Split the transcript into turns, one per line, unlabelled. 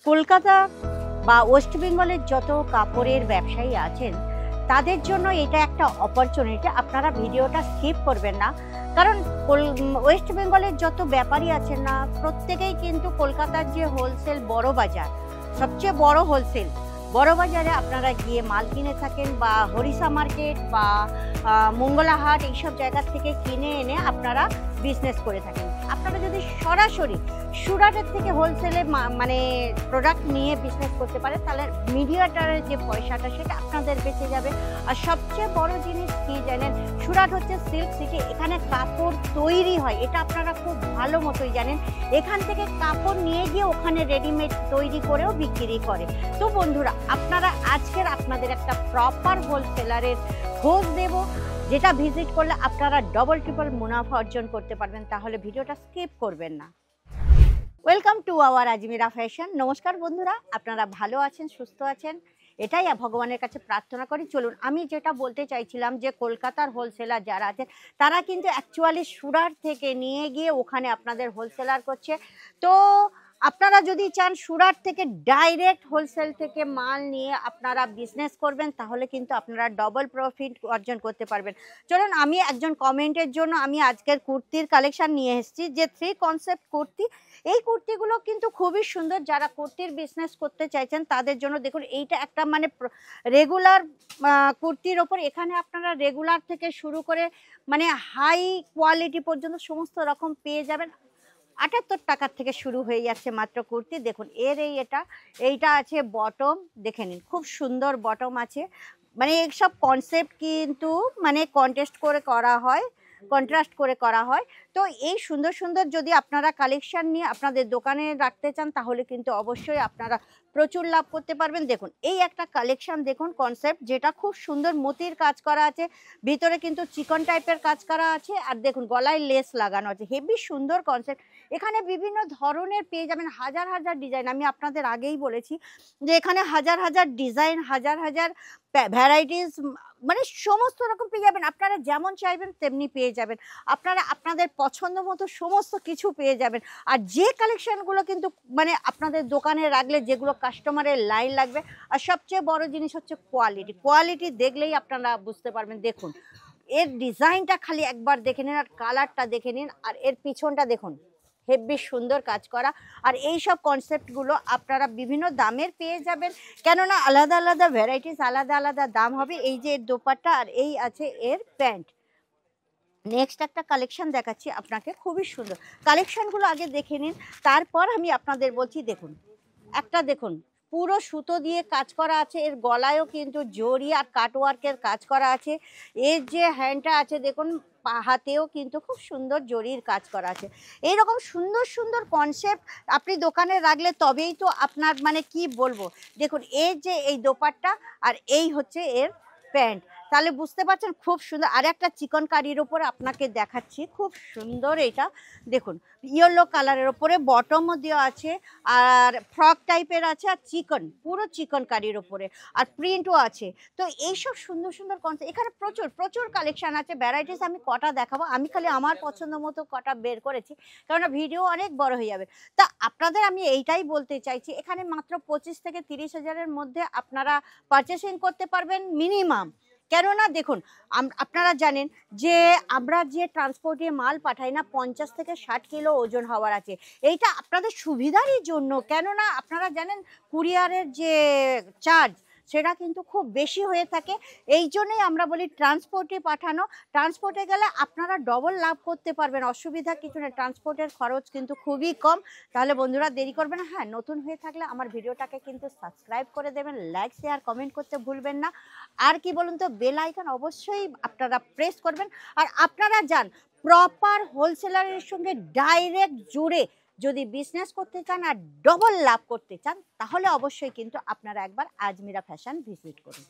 কলকাতা বা ওয়েস্ট বেঙ্গলের যত কাপড়ের ব্যবসায়ী আছেন তাদের জন্য এটা একটা অপরচুনিটি। আপনারা ভিডিওটা স্কিপ করবেন না, কারণ ওয়েস্ট বেঙ্গলের যত ব্যাপারী আছেন না, প্রত্যেকেই কিন্তু কলকাতার যে হোলসেল বড় বাজার, সবচেয়ে বড় হোলসেল বড় বাজারে আপনারা গিয়ে মাল কিনে থাকেন, বা হরিষা মার্কেট বা মঙ্গলাহাট এইসব জায়গা থেকে কিনে এনে আপনারা বিজনেস করে থাকেন। আপনারা যদি সরাসরি সুরাটের থেকে হোলসেলে মানে প্রোডাক্ট নিয়ে বিজনেস করতে পারেন, তাহলে মিডিয়াটারের যে পয়সাটা সেটা আপনাদের বেঁচে যাবে। আর সবচেয়ে বড় জিনিস কি জানেন, সুরাট হচ্ছে সিল্ক সিটি, এখানে কাপড় তৈরি হয়, এটা আপনারা খুব ভালো মতোই জানেন। এখান থেকে কাপড় নিয়ে গিয়ে ওখানে রেডিমেড তৈরি করেও বিক্রি করে। তো বন্ধুরা, আপনারা আজকের আপনাদের একটা প্রপার হোলসেলারের খোঁজ দেব, যেটা ভিজিট করলে আপনারা ডবল ট্রিপল মুনাফা অর্জন করতে পারবেন। তাহলে ভিডিওটা স্কিপ করবেন না। Welcome to our Azmira fashion. নমস্কার বন্ধুরা, আপনারা ভালো আছেন, সুস্থ আছেন, এটাই ভগবানের কাছে প্রার্থনা করি। চলুন, আমি যেটা বলতে চাইছিলাম যে কলকাতার হোলসেলার যারা আছে তারা কিন্তু অ্যাকচুয়ালি সুরাট থেকে নিয়ে গিয়ে ওখানে আপনাদের হোলসেলার করছে। তো আপনারা যদি চান সুরাট থেকে ডাইরেক্ট হোলসেল থেকে মাল নিয়ে আপনারা বিজনেস করবেন, তাহলে কিন্তু আপনারা ডবল প্রফিট অর্জন করতে পারবেন। চলুন, আমি একজন কমেন্টের জন্য আমি আজকের কুর্তির কালেকশন নিয়ে এসেছি, যে 3 কনসেপ্ট কুর্তি। এই কুর্তিগুলো কিন্তু খুবই সুন্দর। যারা কুর্তির বিজনেস করতে চাইছেন তাদের জন্য দেখুন, এইটা একটা মানে রেগুলার কুর্তির ওপর এখানে আপনারা রেগুলার থেকে শুরু করে মানে হাই কোয়ালিটি পর্যন্ত সমস্ত রকম পেয়ে যাবেন। 78 টাকার থেকে শুরু হয়ে যাচ্ছে মাত্র কুর্তি। দেখুন এর এইটা আছে বটম, দেখে নিন খুব সুন্দর বটম আছে। মানে এইসব কনসেপ্ট কিন্তু মানে কন্ট্রাস্ট করে করা হয়। তো এই সুন্দর সুন্দর যদি আপনারা কালেকশন নিয়ে আপনাদের দোকানে রাখতে চান, তাহলে কিন্তু অবশ্যই আপনারা প্রচুর লাভ করতে পারবেন। দেখুন এই একটা কালেকশন, দেখুন কনসেপ্ট, যেটা খুব সুন্দর মতির কাজ করা আছে, ভিতরে কিন্তু চিকন টাইপের কাজ করা আছে, আর দেখুন গলায় লেস লাগানো আছে। হেভি সুন্দর কনসেপ্ট। এখানে বিভিন্ন ধরনের পেয়ে যাবেন, হাজার হাজার ডিজাইন। আমি আপনাদের আগেই বলেছি যে এখানে হাজার হাজার ডিজাইন, হাজার হাজার ভ্যারাইটিস, মানে সমস্ত রকম পেয়ে যাবেন। আপনারা যেমন চাইবেন তেমনি পেয়ে যাবেন, আপনারা আপনাদের পছন্দ মতো সমস্ত কিছু পেয়ে যাবেন। আর যে কালেকশনগুলো কিন্তু মানে আপনাদের দোকানে রাখলে যেগুলো কাস্টমারের লাইন লাগবে, আর সবচেয়ে বড় জিনিস হচ্ছে কোয়ালিটি দেখলেই আপনারা বুঝতে পারবেন। দেখুন এর ডিজাইনটা খালি একবার দেখে নিন, আর কালারটা দেখে নিন, আর এর পিছনটা দেখুন, হেব্বি সুন্দর কাজ করা। আর এই সব কনসেপ্টগুলো আপনারা বিভিন্ন দামের পেয়ে যাবেন, কেননা আলাদা আলাদা ভ্যারাইটিস, আলাদা আলাদা দাম হবে। এই যে এর দোপাট্টা, আর এই আছে এর প্যান্ট। নেক্সট একটা কালেকশন দেখাচ্ছি আপনাকে, খুবই সুন্দর। কালেকশনগুলো আগে দেখে নিন, তারপর আমি আপনাদের বলছি। দেখুন একটা, দেখুন পুরো সুতো দিয়ে কাজ করা আছে, এর গলায়ও কিন্তু জরি আর কাটওয়ার্কের কাজ করা আছে। এর যে হ্যান্ডটা আছে দেখুন, হাতেও কিন্তু খুব সুন্দর জরির কাজ করা আছে। এইরকম সুন্দর সুন্দর কনসেপ্ট আপনি দোকানে রাখলে তবেই তো আপনার মানে কি বলবো। দেখুন এর যে এই দোপাট্টা, আর এই হচ্ছে এর প্যান্ট, তাহলে বুঝতে পারছেন খুব সুন্দর। আর একটা চিকন কারির ওপর আপনাকে দেখাচ্ছি, খুব সুন্দর। এটা দেখুন ইয়েলো কালারের ওপরে বটমও দেওয়া আছে, আর ফ্রক টাইপের আছে, আর পুরো চিকন কারির ওপরে, আর প্রিন্টও আছে। তো এইসব সুন্দর সুন্দর কনসেপ্ট এখানে প্রচুর প্রচুর কালেকশন আছে, ভ্যারাইটিস। আমি কটা দেখাবো, আমি খালি আমার পছন্দ মতো কটা বের করেছি, কেননা ভিডিও অনেক বড় হয়ে যাবে। তা আপনাদের আমি এইটাই বলতে চাইছি, এখানে মাত্র 25 থেকে 30 হাজারের মধ্যে আপনারা পারচেসিং করতে পারবেন মিনিমাম। কেননা দেখুন আপনারা জানেন যে আমরা যে ট্রান্সপোর্টে মাল পাঠাই না, 50 থেকে 60 কিলো ওজন হওয়ার আছে। এইটা আপনাদের সুবিধারই জন্য, কেননা আপনারা জানেন কুরিয়ারের যে চার্জ সেটা কিন্তু খুব বেশি হয়ে থাকে। এই জন্যই আমরা বলি ট্রান্সপোর্টে পাঠানো। ট্রান্সপোর্টে গেলে আপনারা ডবল লাভ করতে পারবেন, অসুবিধা কিছু নেই, ট্রান্সপোর্টের খরচ কিন্তু খুবই কম। তাহলে বন্ধুরা দেরি করবেন না, হ্যাঁ নতুন হয়ে থাকলে আমার ভিডিওটাকে কিন্তু সাবস্ক্রাইব করে দেবেন, লাইক শেয়ার কমেন্ট করতে ভুলবেন না। আর কি বলুন তো, বেল আইকন অবশ্যই আপনারা প্রেস করবেন। আর আপনারা যান প্রপার হোলসেলারের সঙ্গে ডাইরেক্ট জুড়ে যদি বিজনেস করতে চান আর ডবল লাভ করতে চান, তাহলে অবশ্যই কিন্তু আপনারা একবার আজমিরা ফ্যাশন ভিজিট করুন।